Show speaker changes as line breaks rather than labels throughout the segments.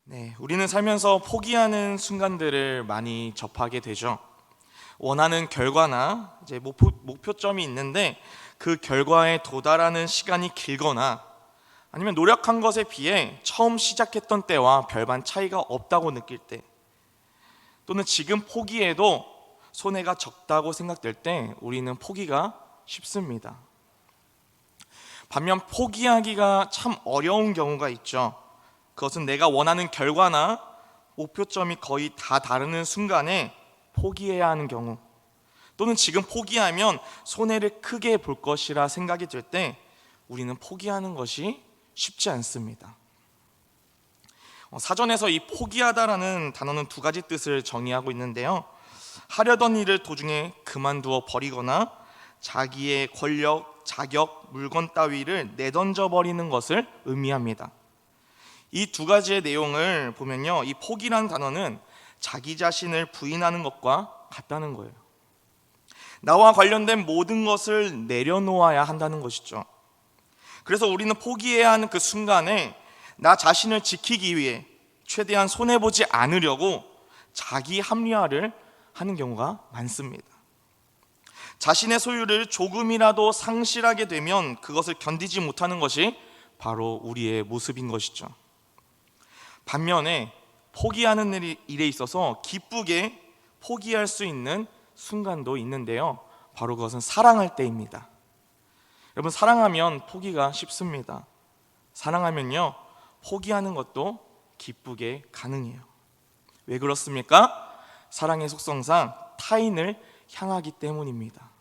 네, 우리는 살면서 포기하는 순간들을 많이 접하게 되죠. 원하는 결과나 이제 목표점이 있는데 그 결과에 도달하는 시간이 길거나 아니면 노력한 것에 비해 처음 시작했던 때와 별반 차이가 없다고 느낄 때, 또는 지금 포기해도 손해가 적다고 생각될 때 우리는 포기가 쉽습니다. 반면 포기하기가 참 어려운 경우가 있죠. 그것은 내가 원하는 결과나 목표점이 거의 다 다르는 순간에 포기해야 하는 경우, 또는 지금 포기하면 손해를 크게 볼 것이라 생각이 들 때 우리는 포기하는 것이 쉽지 않습니다. 사전에서 이 포기하다라는 단어는 두 가지 뜻을 정의하고 있는데요. 하려던 일을 도중에 그만두어 버리거나 자기의 권력, 자격, 물건 따위를 내던져 버리는 것을 의미합니다. 이 두 가지의 내용을 보면요, 이 포기라는 단어는 자기 자신을 부인하는 것과 같다는 거예요. 나와 관련된 모든 것을 내려놓아야 한다는 것이죠. 그래서 우리는 포기해야 하는 그 순간에 나 자신을 지키기 위해 최대한 손해보지 않으려고 자기 합리화를 하는 경우가 많습니다. 자신의 소유를 조금이라도 상실하게 되면 그것을 견디지 못하는 것이 바로 우리의 모습인 것이죠. 반면에 포기하는 일에 있어서 기쁘게 포기할 수 있는 순간도 있는데요, 바로 그것은 사랑할 때입니다. 여러분, 사랑하면 포기가 쉽습니다. 사랑하면요, 포기하는 것도 기쁘게 가능해요. 왜 그렇습니까? 사랑의 속성상 타인을 향하기 때문입니다.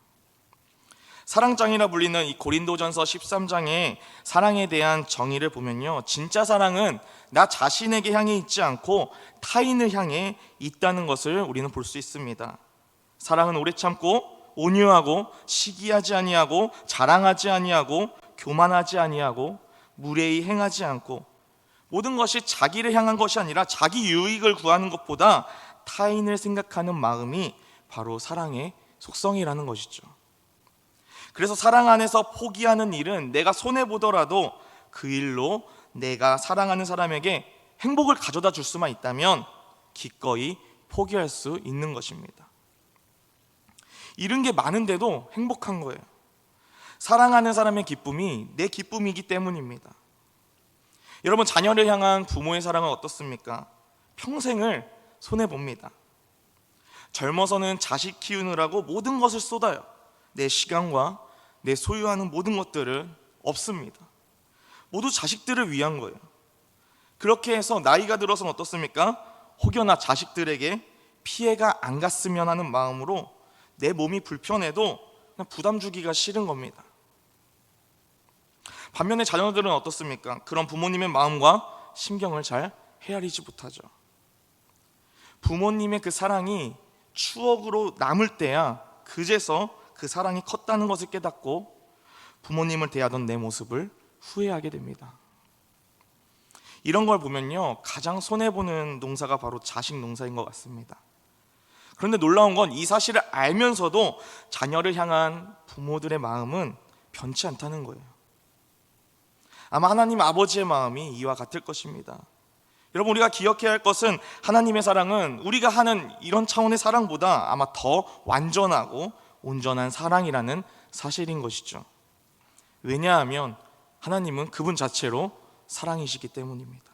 사랑장이라 불리는 이 고린도전서 13장의 사랑에 대한 정의를 보면요, 진짜 사랑은 나 자신에게 향해 있지 않고 타인을 향해 있다는 것을 우리는 볼 수 있습니다. 사랑은 오래 참고 온유하고 시기하지 아니하고 자랑하지 아니하고 교만하지 아니하고 무례히 행하지 않고, 모든 것이 자기를 향한 것이 아니라 자기 유익을 구하는 것보다 타인을 생각하는 마음이 바로 사랑의 속성이라는 것이죠. 그래서 사랑 안에서 포기하는 일은 내가 손해보더라도 그 일로 내가 사랑하는 사람에게 행복을 가져다 줄 수만 있다면 기꺼이 포기할 수 있는 것입니다. 잃은 게 많은데도 행복한 거예요. 사랑하는 사람의 기쁨이 내 기쁨이기 때문입니다. 여러분, 자녀를 향한 부모의 사랑은 어떻습니까? 평생을 손해봅니다. 젊어서는 자식 키우느라고 모든 것을 쏟아요. 내 시간과 내 소유하는 모든 것들은 없습니다. 모두 자식들을 위한 거예요. 그렇게 해서 나이가 들어서는 어떻습니까? 혹여나 자식들에게 피해가 안 갔으면 하는 마음으로 내 몸이 불편해도 그냥 부담 주기가 싫은 겁니다. 반면에 자녀들은 어떻습니까? 그런 부모님의 마음과 심경을 잘 헤아리지 못하죠. 부모님의 그 사랑이 추억으로 남을 때야 그제서 그 사랑이 컸다는 것을 깨닫고 부모님을 대하던 내 모습을 후회하게 됩니다. 이런 걸 보면요, 가장 손해보는 농사가 바로 자식 농사인 것 같습니다. 그런데 놀라운 건 이 사실을 알면서도 자녀를 향한 부모들의 마음은 변치 않다는 거예요. 아마 하나님 아버지의 마음이 이와 같을 것입니다. 여러분, 우리가 기억해야 할 것은 하나님의 사랑은 우리가 하는 이런 차원의 사랑보다 아마 더 완전하고 온전한 사랑이라는 사실인 것이죠. 왜냐하면 하나님은 그분 자체로 사랑이시기 때문입니다.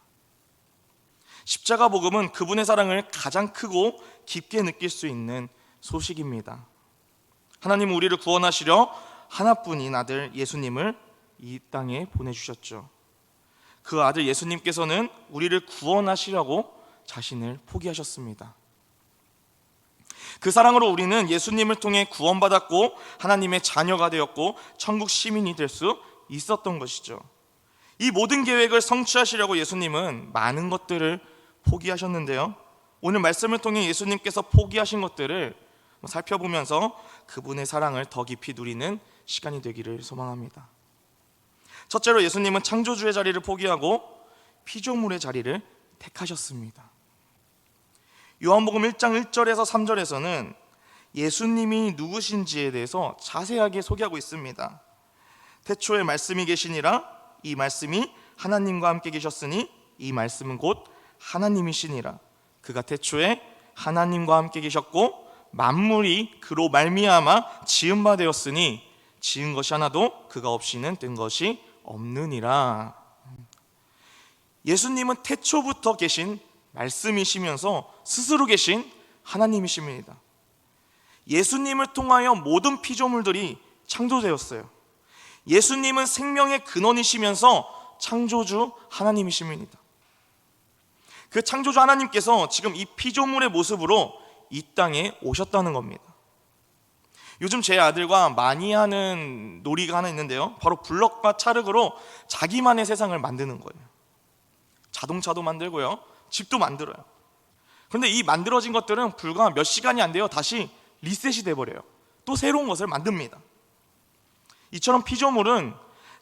십자가 복음은 그분의 사랑을 가장 크고 깊게 느낄 수 있는 소식입니다. 하나님은 우리를 구원하시려 하나뿐인 아들 예수님을 이 땅에 보내주셨죠. 그 아들 예수님께서는 우리를 구원하시려고 자신을 포기하셨습니다. 그 사랑으로 우리는 예수님을 통해 구원받았고 하나님의 자녀가 되었고 천국 시민이 될 수 있었던 것이죠. 이 모든 계획을 성취하시려고 예수님은 많은 것들을 포기하셨는데요, 오늘 말씀을 통해 예수님께서 포기하신 것들을 살펴보면서 그분의 사랑을 더 깊이 누리는 시간이 되기를 소망합니다. 첫째로 예수님은 창조주의 자리를 포기하고 피조물의 자리를 택하셨습니다. 요한복음 1장 1절에서 3절에서는 예수님이 누구신지에 대해서 자세하게 소개하고 있습니다. 태초에 말씀이 계시니라, 이 말씀이 하나님과 함께 계셨으니 이 말씀은 곧 하나님이시니라. 그가 태초에 하나님과 함께 계셨고 만물이 그로 말미암아 지은 바 되었으니 지은 것이 하나도 그가 없이는 된 것이 없느니라. 예수님은 태초부터 계신 말씀이시면서 스스로 계신 하나님이십니다. 예수님을 통하여 모든 피조물들이 창조되었어요. 예수님은 생명의 근원이시면서 창조주 하나님이십니다. 그 창조주 하나님께서 지금 이 피조물의 모습으로 이 땅에 오셨다는 겁니다. 요즘 제 아들과 많이 하는 놀이가 하나 있는데요, 바로 블럭과 찰흙으로 자기만의 세상을 만드는 거예요. 자동차도 만들고요, 집도 만들어요. 그런데 이 만들어진 것들은 불과 몇 시간이 안 돼요, 다시 리셋이 돼버려요. 또 새로운 것을 만듭니다. 이처럼 피조물은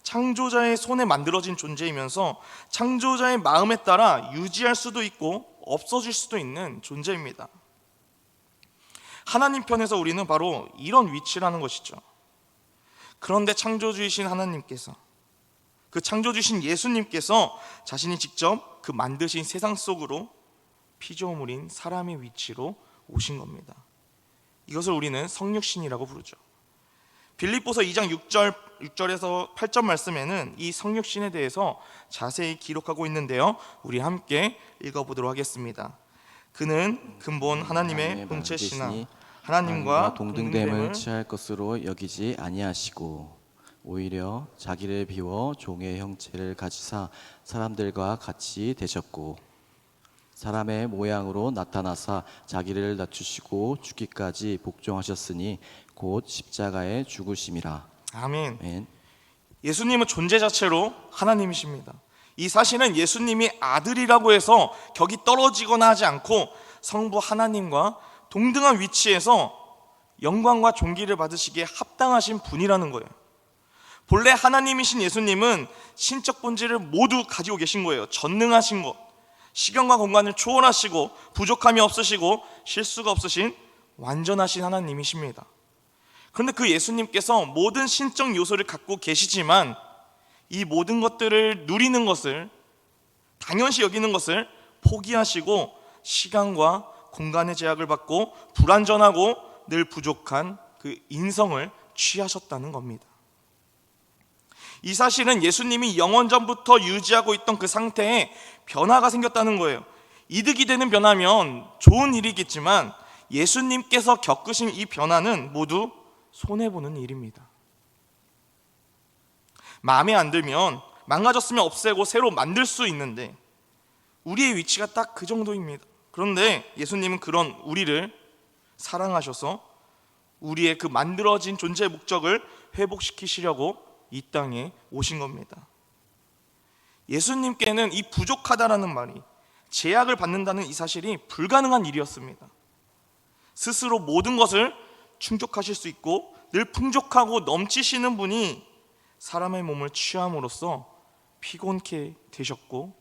창조자의 손에 만들어진 존재이면서 창조자의 마음에 따라 유지할 수도 있고 없어질 수도 있는 존재입니다. 하나님 편에서 우리는 바로 이런 위치라는 것이죠. 그런데 창조주이신 하나님께서, 그 창조주신 예수님께서 자신이 직접 그 만드신 세상 속으로 피조물인 사람의 위치로 오신 겁니다. 이것을 우리는 성육신이라고 부르죠. 빌립보서 2장 6절에서 8절 말씀에는 이 성육신에 대해서 자세히 기록하고 있는데요, 우리 함께 읽어보도록 하겠습니다. 그는 근본 하나님의 본체시나 하나님과
동등됨을 취할 것으로 여기지 아니하시고 오히려 자기를 비워 종의 형체를 가지사 사람들과 같이 되셨고 사람의 모양으로 나타나사 자기를 낮추시고 죽기까지 복종하셨으니 곧 십자가에 죽으심이라.
아멘.
아멘.
예수님은 존재 자체로 하나님이십니다. 이 사실은 예수님이 아들이라고 해서 격이 떨어지거나 하지 않고 성부 하나님과 동등한 위치에서 영광과 존귀를 받으시기에 합당하신 분이라는 거예요. 본래 하나님이신 예수님은 신적 본질을 모두 가지고 계신 거예요. 전능하신 것, 시간과 공간을 초월하시고 부족함이 없으시고 실수가 없으신 완전하신 하나님이십니다. 그런데 그 예수님께서 모든 신적 요소를 갖고 계시지만 이 모든 것들을 누리는 것을, 당연시 여기는 것을 포기하시고 시간과 공간의 제약을 받고 불완전하고 늘 부족한 그 인성을 취하셨다는 겁니다. 이 사실은 예수님이 영원전부터 유지하고 있던 그 상태에 변화가 생겼다는 거예요. 이득이 되는 변화면 좋은 일이겠지만 예수님께서 겪으신 이 변화는 모두 손해보는 일입니다. 마음에 안 들면 망가졌으면 없애고 새로 만들 수 있는데 우리의 위치가 딱 그 정도입니다. 그런데 예수님은 그런 우리를 사랑하셔서 우리의 그 만들어진 존재의 목적을 회복시키시려고 이 땅에 오신 겁니다. 예수님께는 이 부족하다라는 말이, 제약을 받는다는 이 사실이 불가능한 일이었습니다. 스스로 모든 것을 충족하실 수 있고 늘 풍족하고 넘치시는 분이 사람의 몸을 취함으로써 피곤케 되셨고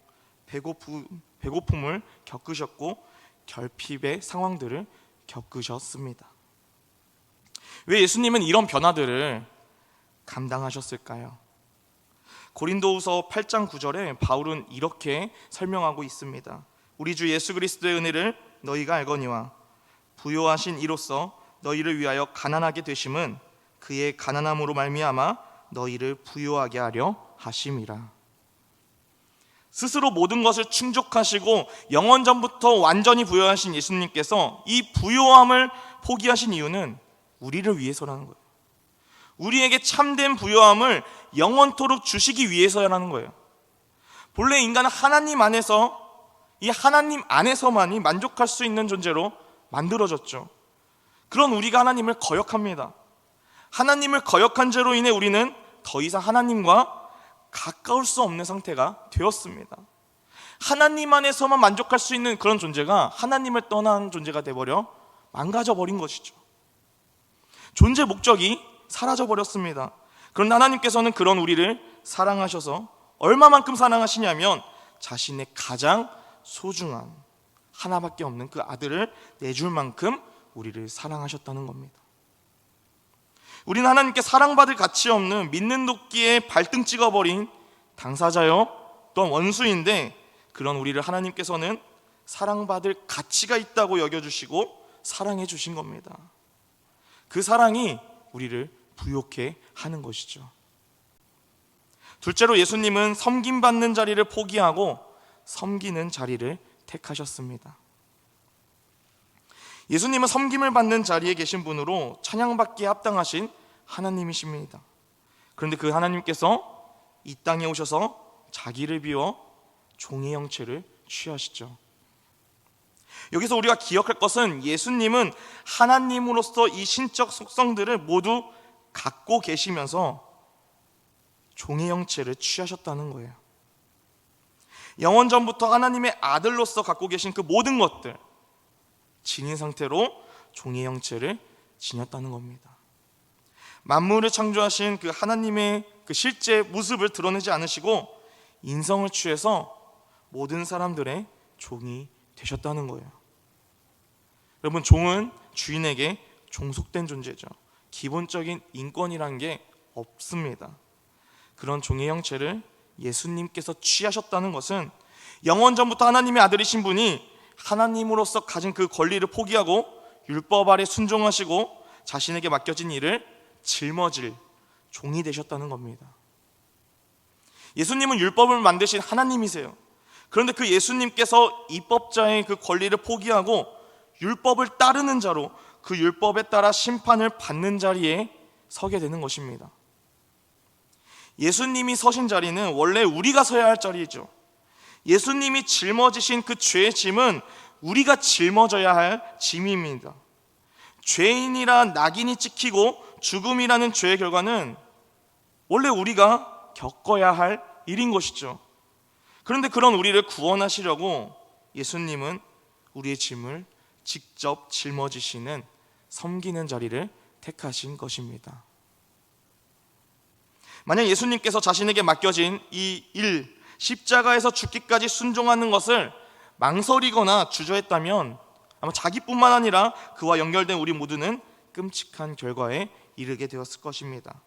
배고픔을 겪으셨고 결핍의 상황들을 겪으셨습니다. 왜 예수님은 이런 변화들을 감당하셨을까요? 고린도후서 8장 9절에 바울은 이렇게 설명하고 있습니다. 우리 주 예수 그리스도의 은혜를 너희가 알거니와 부요하신 이로써 너희를 위하여 가난하게 되심은 그의 가난함으로 말미암아 너희를 부요하게 하려 하심이라. 스스로 모든 것을 충족하시고 영원전부터 완전히 부요하신 예수님께서 이 부요함을 포기하신 이유는 우리를 위해서라는 거예요. 우리에게 참된 부요함을 영원토록 주시기 위해서라는 거예요. 본래 인간은 하나님 안에서, 이 하나님 안에서만이 만족할 수 있는 존재로 만들어졌죠. 그런 우리가 하나님을 거역합니다. 하나님을 거역한 죄로 인해 우리는 더 이상 하나님과 가까울 수 없는 상태가 되었습니다. 하나님 안에서만 만족할 수 있는 그런 존재가 하나님을 떠난 존재가 되어버려 망가져버린 것이죠. 존재 목적이 사라져버렸습니다. 그런데 하나님께서는 그런 우리를 사랑하셔서 얼마만큼 사랑하시냐면 자신의 가장 소중한 하나밖에 없는 그 아들을 내줄 만큼 우리를 사랑하셨다는 겁니다. 우리는 하나님께 사랑받을 가치 없는 믿는 도끼에 발등 찍어버린 당사자요 또한 원수인데 그런 우리를 하나님께서는 사랑받을 가치가 있다고 여겨주시고 사랑해 주신 겁니다. 그 사랑이 우리를 부욕해 하는 것이죠. 둘째로 예수님은 섬김받는 자리를 포기하고 섬기는 자리를 택하셨습니다. 예수님은 섬김을 받는 자리에 계신 분으로 찬양받기에 합당하신 하나님이십니다. 그런데 그 하나님께서 이 땅에 오셔서 자기를 비워 종의 형체를 취하시죠. 여기서 우리가 기억할 것은 예수님은 하나님으로서 이 신적 속성들을 모두 갖고 계시면서 종의 형체를 취하셨다는 거예요. 영원전부터 하나님의 아들로서 갖고 계신 그 모든 것들, 진인 상태로 종의 형체를 지녔다는 겁니다. 만물을 창조하신 그 하나님의 그 실제 모습을 드러내지 않으시고 인성을 취해서 모든 사람들의 종이 되셨다는 거예요. 여러분, 종은 주인에게 종속된 존재죠. 기본적인 인권이란 게 없습니다. 그런 종의 형체를 예수님께서 취하셨다는 것은 영원전부터 하나님의 아들이신 분이 하나님으로서 가진 그 권리를 포기하고 율법 아래 순종하시고 자신에게 맡겨진 일을 짊어질 종이 되셨다는 겁니다. 예수님은 율법을 만드신 하나님이세요. 그런데 그 예수님께서 입법자의 그 권리를 포기하고 율법을 따르는 자로 그 율법에 따라 심판을 받는 자리에 서게 되는 것입니다. 예수님이 서신 자리는 원래 우리가 서야 할 자리이죠. 예수님이 짊어지신 그 죄의 짐은 우리가 짊어져야 할 짐입니다. 죄인이라 낙인이 찍히고 죽음이라는 죄의 결과는 원래 우리가 겪어야 할 일인 것이죠. 그런데 그런 우리를 구원하시려고 예수님은 우리의 짐을 직접 짊어지시는 섬기는 자리를 택하신 것입니다. 만약 예수님께서 자신에게 맡겨진 이 일, 십자가에서 죽기까지 순종하는 것을 망설이거나 주저했다면 아마 자기뿐만 아니라 그와 연결된 우리 모두는 끔찍한 결과에 이르게 되었을 것입니다.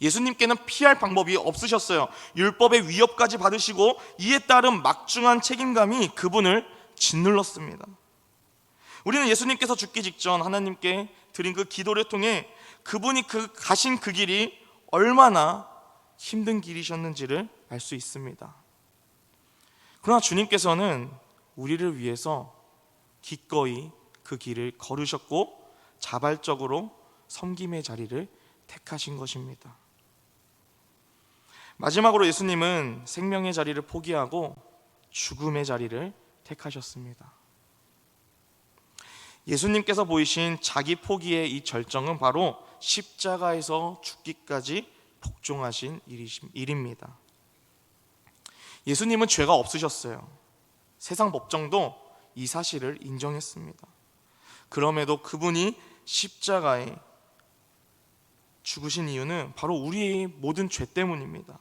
예수님께는 피할 방법이 없으셨어요. 율법의 위협까지 받으시고 이에 따른 막중한 책임감이 그분을 짓눌렀습니다. 우리는 예수님께서 죽기 직전 하나님께 드린 그 기도를 통해 그분이 가신 그 길이 얼마나 힘든 길이셨는지를 알 수 있습니다. 그러나 주님께서는 우리를 위해서 기꺼이 그 길을 걸으셨고 자발적으로 섬김의 자리를 택하신 것입니다. 마지막으로 예수님은 생명의 자리를 포기하고 죽음의 자리를 택하셨습니다. 예수님께서 보이신 자기 포기의 이 절정은 바로 십자가에서 죽기까지 복종하신 일입니다. 예수님은 죄가 없으셨어요. 세상 법정도 이 사실을 인정했습니다. 그럼에도 그분이 십자가에 죽으신 이유는 바로 우리의 모든 죄 때문입니다.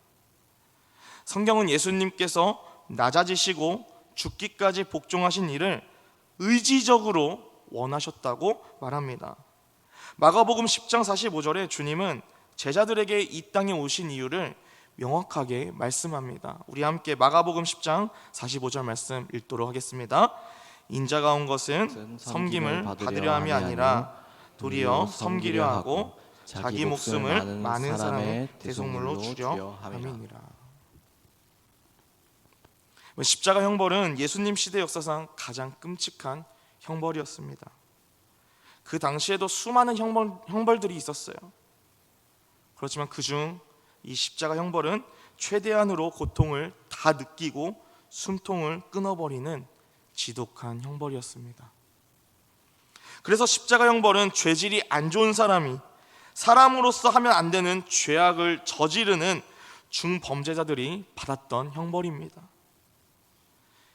성경은 예수님께서 낮아지시고 죽기까지 복종하신 일을 의지적으로 원하셨다고 말합니다. 마가복음 10장 45절에 주님은 제자들에게 이 땅에 오신 이유를 명확하게 말씀합니다. 우리 함께 마가복음 10장 45절 말씀 읽도록 하겠습니다. 인자가 온 것은 섬김을 받으려 함이 아니라 도리어 섬기려 하고 자기 목숨을 많은 사람의 대속물로 주려 함이니라. 십자가 형벌은 예수님 시대 역사상 가장 끔찍한 형벌이었습니다. 그 당시에도 수많은 형벌들이 있었어요. 그렇지만 그중 이 십자가 형벌은 최대한으로 고통을 다 느끼고 숨통을 끊어버리는 지독한 형벌이었습니다. 그래서 십자가 형벌은 죄질이 안 좋은 사람이 사람으로서 하면 안 되는 죄악을 저지르는 중범죄자들이 받았던 형벌입니다.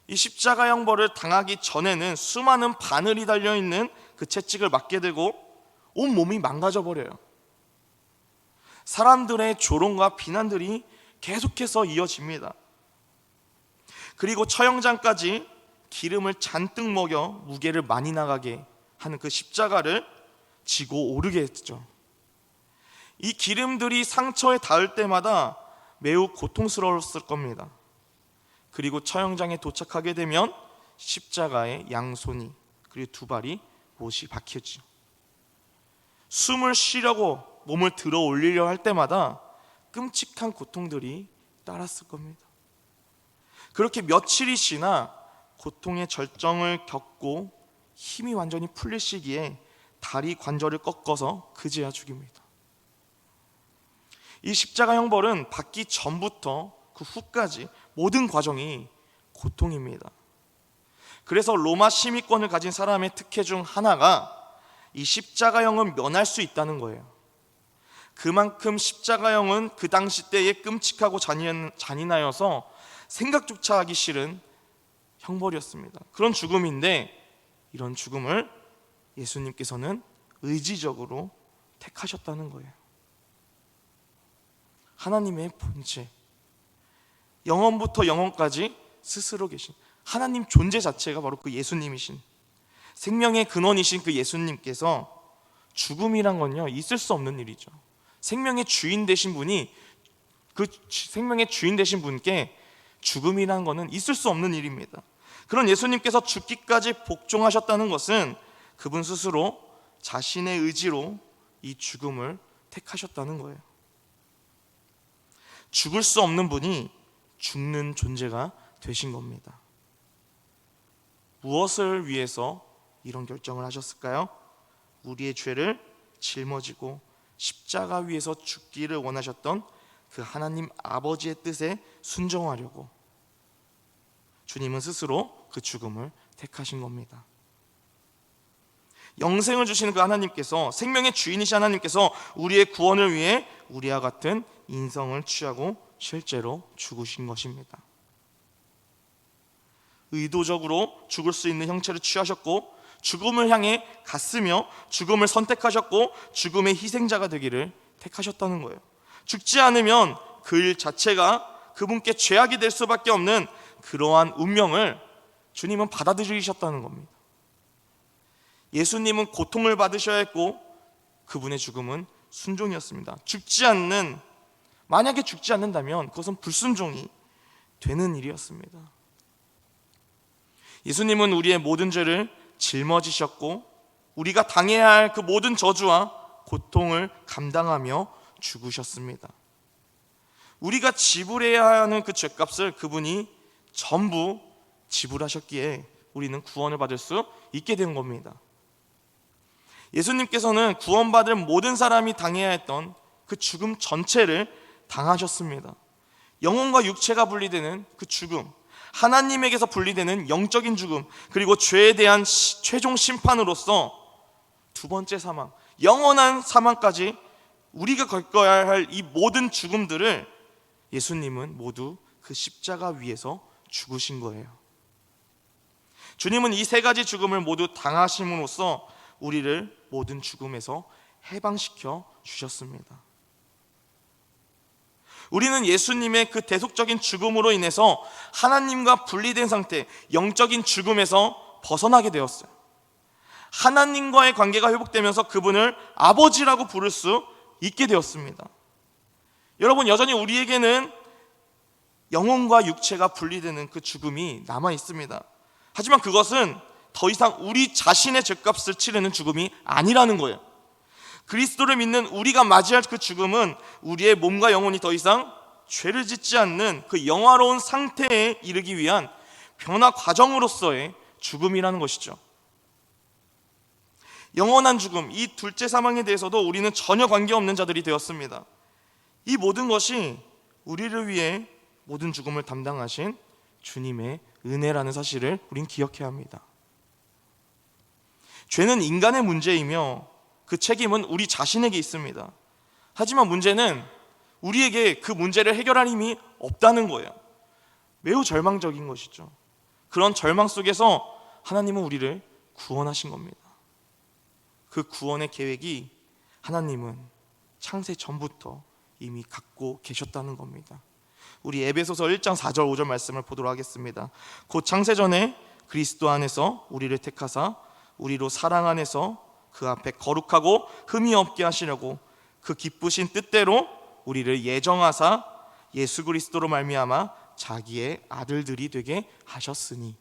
이 십자가 형벌을 당하기 전에는 수많은 바늘이 달려있는 그 채찍을 맞게 되고 온 몸이 망가져 버려요. 사람들의 조롱과 비난들이 계속해서 이어집니다. 그리고 처형장까지 기름을 잔뜩 먹여 무게를 많이 나가게 하는 그 십자가를 지고 오르게 했죠. 이 기름들이 상처에 닿을 때마다 매우 고통스러웠을 겁니다. 그리고 처형장에 도착하게 되면 십자가에 양손이 그리고 두 발이 못이 박혀지죠. 숨을 쉬려고 몸을 들어 올리려 할 때마다 끔찍한 고통들이 따랐을 겁니다. 그렇게 며칠이 지나 고통의 절정을 겪고 힘이 완전히 풀릴 시기에 다리 관절을 꺾어서 그제야 죽입니다. 이 십자가 형벌은 받기 전부터 그 후까지 모든 과정이 고통입니다. 그래서 로마 시민권을 가진 사람의 특혜 중 하나가 이 십자가형은 면할 수 있다는 거예요. 그만큼 십자가형은 그 당시 때에 끔찍하고 잔인하여서 생각조차 하기 싫은 형벌이었습니다. 그런 죽음인데 이런 죽음을 예수님께서는 의지적으로 택하셨다는 거예요. 하나님의 본체, 영원부터 영원까지 스스로 계신 하나님 존재 자체가 바로 그 예수님이신, 생명의 근원이신 그 예수님께서 죽음이란 건요 있을 수 없는 일이죠. 생명의 주인 되신 분이 그 생명의 주인 되신 분께 죽음이란 거는 있을 수 없는 일입니다. 그런 예수님께서 죽기까지 복종하셨다는 것은 그분 스스로 자신의 의지로 이 죽음을 택하셨다는 거예요. 죽을 수 없는 분이 죽는 존재가 되신 겁니다. 무엇을 위해서 이런 결정을 하셨을까요? 우리의 죄를 짊어지고 십자가 위에서 죽기를 원하셨던 그 하나님 아버지의 뜻에 순종하려고 주님은 스스로 그 죽음을 택하신 겁니다. 영생을 주시는 그 하나님께서, 생명의 주인이신 하나님께서 우리의 구원을 위해 우리와 같은 인성을 취하고 실제로 죽으신 것입니다. 의도적으로 죽을 수 있는 형체를 취하셨고 죽음을 향해 갔으며 죽음을 선택하셨고 죽음의 희생자가 되기를 택하셨다는 거예요. 죽지 않으면 그 일 자체가 그분께 죄악이 될 수밖에 없는 그러한 운명을 주님은 받아들이셨다는 겁니다. 예수님은 고통을 받으셔야 했고 그분의 죽음은 순종이었습니다. 만약에 죽지 않는다면 그것은 불순종이 되는 일이었습니다. 예수님은 우리의 모든 죄를 짊어지셨고 우리가 당해야 할 그 모든 저주와 고통을 감당하며 죽으셨습니다. 우리가 지불해야 하는 그 죄값을 그분이 전부 지불하셨기에 우리는 구원을 받을 수 있게 된 겁니다. 예수님께서는 구원받을 모든 사람이 당해야 했던 그 죽음 전체를 당하셨습니다. 영혼과 육체가 분리되는 그 죽음, 하나님에게서 분리되는 영적인 죽음, 그리고 죄에 대한 최종 심판으로서 두 번째 사망, 영원한 사망까지 우리가 겪어야 할 이 모든 죽음들을 예수님은 모두 그 십자가 위에서 죽으신 거예요. 주님은 이 세 가지 죽음을 모두 당하심으로써 우리를 모든 죽음에서 해방시켜 주셨습니다. 우리는 예수님의 그 대속적인 죽음으로 인해서 하나님과 분리된 상태, 영적인 죽음에서 벗어나게 되었어요. 하나님과의 관계가 회복되면서 그분을 아버지라고 부를 수 있게 되었습니다. 여러분, 여전히 우리에게는 영혼과 육체가 분리되는 그 죽음이 남아 있습니다. 하지만 그것은 더 이상 우리 자신의 죄값을 치르는 죽음이 아니라는 거예요. 그리스도를 믿는 우리가 맞이할 그 죽음은 우리의 몸과 영혼이 더 이상 죄를 짓지 않는 그 영화로운 상태에 이르기 위한 변화 과정으로서의 죽음이라는 것이죠. 영원한 죽음, 이 둘째 사망에 대해서도 우리는 전혀 관계없는 자들이 되었습니다. 이 모든 것이 우리를 위해 모든 죽음을 담당하신 주님의 은혜라는 사실을 우린 기억해야 합니다. 죄는 인간의 문제이며 그 책임은 우리 자신에게 있습니다. 하지만 문제는 우리에게 그 문제를 해결할 힘이 없다는 거예요. 매우 절망적인 것이죠. 그런 절망 속에서 하나님은 우리를 구원하신 겁니다. 그 구원의 계획이 하나님은 창세 전부터 이미 갖고 계셨다는 겁니다. 우리 에베소서 1장 4절 5절 말씀을 보도록 하겠습니다. 곧 창세전에 그리스도 안에서 우리를 택하사 우리로 사랑 안에서 그 앞에 거룩하고 흠이 없게 하시려고 그 기쁘신 뜻대로 우리를 예정하사 예수 그리스도로 말미암아 자기의 아들들이 되게 하셨으니.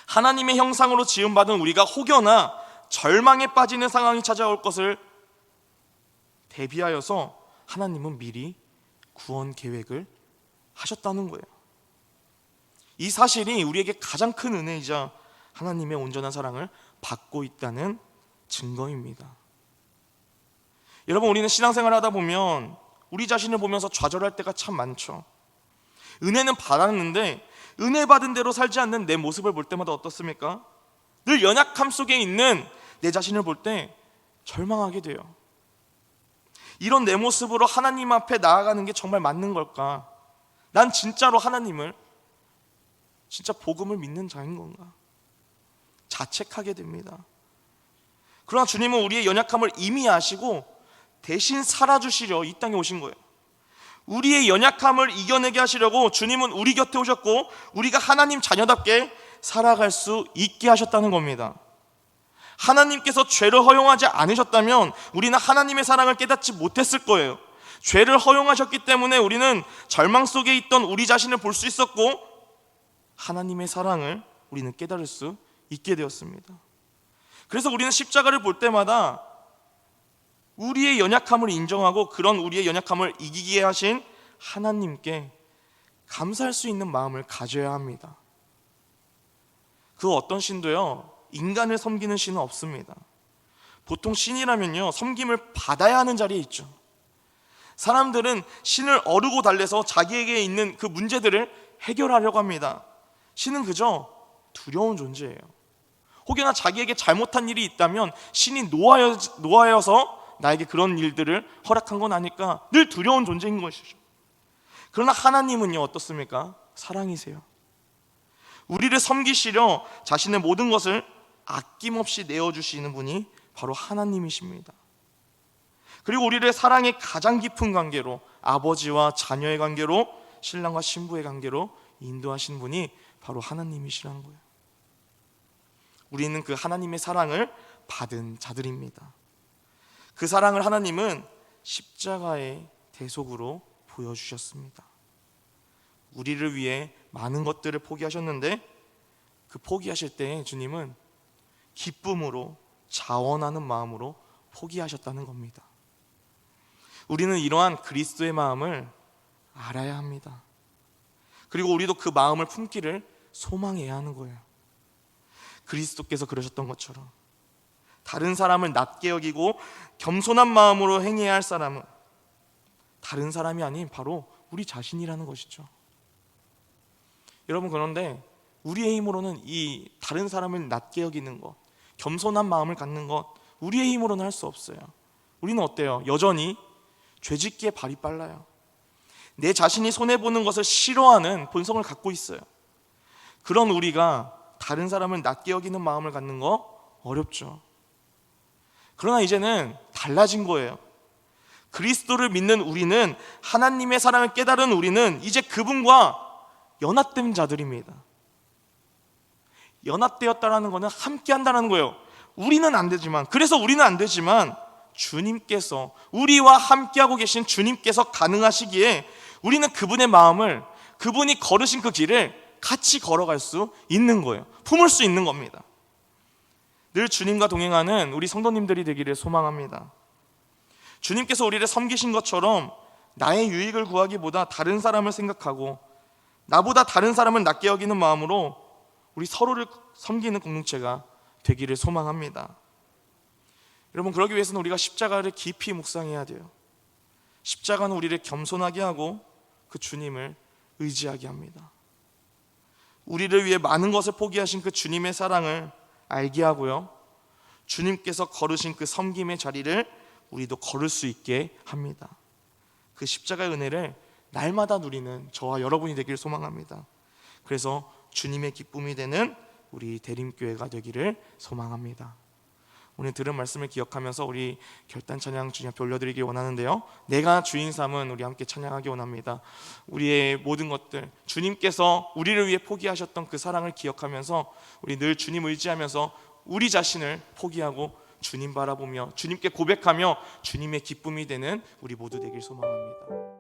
하나님의 형상으로 지음받은 우리가 혹여나 절망에 빠지는 상황이 찾아올 것을 대비하여서 하나님은 미리 구원 계획을 하셨다는 거예요. 이 사실이 우리에게 가장 큰 은혜이자 하나님의 온전한 사랑을 받고 있다는 증거입니다. 여러분, 우리는 신앙생활을 하다 보면 우리 자신을 보면서 좌절할 때가 참 많죠. 은혜는 받았는데 은혜 받은 대로 살지 않는 내 모습을 볼 때마다 어떻습니까? 늘 연약함 속에 있는 내 자신을 볼 때 절망하게 돼요. 이런 내 모습으로 하나님 앞에 나아가는 게 정말 맞는 걸까? 난 진짜로 하나님을, 진짜 복음을 믿는 자인 건가? 자책하게 됩니다. 그러나 주님은 우리의 연약함을 이미 아시고 대신 살아주시려 이 땅에 오신 거예요. 우리의 연약함을 이겨내게 하시려고 주님은 우리 곁에 오셨고 우리가 하나님 자녀답게 살아갈 수 있게 하셨다는 겁니다. 하나님께서 죄를 허용하지 않으셨다면 우리는 하나님의 사랑을 깨닫지 못했을 거예요. 죄를 허용하셨기 때문에 우리는 절망 속에 있던 우리 자신을 볼 수 있었고 하나님의 사랑을 우리는 깨달을 수 있게 되었습니다. 그래서 우리는 십자가를 볼 때마다 우리의 연약함을 인정하고 그런 우리의 연약함을 이기게 하신 하나님께 감사할 수 있는 마음을 가져야 합니다. 그 어떤 신도요, 인간을 섬기는 신은 없습니다. 보통 신이라면요, 섬김을 받아야 하는 자리에 있죠. 사람들은 신을 어르고 달래서 자기에게 있는 그 문제들을 해결하려고 합니다. 신은 그저 두려운 존재예요. 혹여나 자기에게 잘못한 일이 있다면 신이 노하여서 나에게 그런 일들을 허락한 건 아니까 늘 두려운 존재인 것이죠. 그러나 하나님은요, 어떻습니까? 사랑이세요. 우리를 섬기시려 자신의 모든 것을 아낌없이 내어주시는 분이 바로 하나님이십니다. 그리고 우리를 사랑의 가장 깊은 관계로, 아버지와 자녀의 관계로, 신랑과 신부의 관계로 인도하신 분이 바로 하나님이시라는 거예요. 우리는 그 하나님의 사랑을 받은 자들입니다. 그 사랑을 하나님은 십자가의 대속으로 보여주셨습니다. 우리를 위해 많은 것들을 포기하셨는데 그 포기하실 때 주님은 기쁨으로, 자원하는 마음으로 포기하셨다는 겁니다. 우리는 이러한 그리스도의 마음을 알아야 합니다. 그리고 우리도 그 마음을 품기를 소망해야 하는 거예요. 그리스도께서 그러셨던 것처럼 다른 사람을 낮게 여기고 겸손한 마음으로 행해야 할 사람은 다른 사람이 아닌 바로 우리 자신이라는 것이죠. 여러분, 그런데 우리의 힘으로는 이 다른 사람을 낮게 여기는 것, 겸손한 마음을 갖는 것, 우리의 힘으로는 할 수 없어요. 우리는 어때요? 여전히 죄짓기에 발이 빨라요. 내 자신이 손해보는 것을 싫어하는 본성을 갖고 있어요. 그런 우리가 다른 사람을 낮게 여기는 마음을 갖는 거 어렵죠. 그러나 이제는 달라진 거예요. 그리스도를 믿는 우리는, 하나님의 사랑을 깨달은 우리는 이제 그분과 연합된 자들입니다. 연합되었다라는 것은 함께 한다는 거예요. 우리는 안 되지만, 그래서 우리는 안 되지만 주님께서, 우리와 함께하고 계신 주님께서 가능하시기에 우리는 그분의 마음을, 그분이 걸으신 그 길을 같이 걸어갈 수 있는 거예요. 품을 수 있는 겁니다. 늘 주님과 동행하는 우리 성도님들이 되기를 소망합니다. 주님께서 우리를 섬기신 것처럼 나의 유익을 구하기보다 다른 사람을 생각하고 나보다 다른 사람을 낮게 여기는 마음으로 우리 서로를 섬기는 공동체가 되기를 소망합니다. 여러분, 그러기 위해서는 우리가 십자가를 깊이 묵상해야 돼요. 십자가는 우리를 겸손하게 하고 그 주님을 의지하게 합니다. 우리를 위해 많은 것을 포기하신 그 주님의 사랑을 알게 하고요, 주님께서 걸으신 그 섬김의 자리를 우리도 걸을 수 있게 합니다. 그 십자가의 은혜를 날마다 누리는 저와 여러분이 되기를 소망합니다. 그래서 주님의 기쁨이 되는 우리 대림교회가 되기를 소망합니다. 오늘 들은 말씀을 기억하면서 우리 결단 찬양 주님 앞에 올려드리기 원하는데요, 내가 주인 삼은 우리 함께 찬양하기 원합니다. 우리의 모든 것들, 주님께서 우리를 위해 포기하셨던 그 사랑을 기억하면서 우리 늘 주님 의지하면서 우리 자신을 포기하고 주님 바라보며 주님께 고백하며 주님의 기쁨이 되는 우리 모두 되길 소망합니다.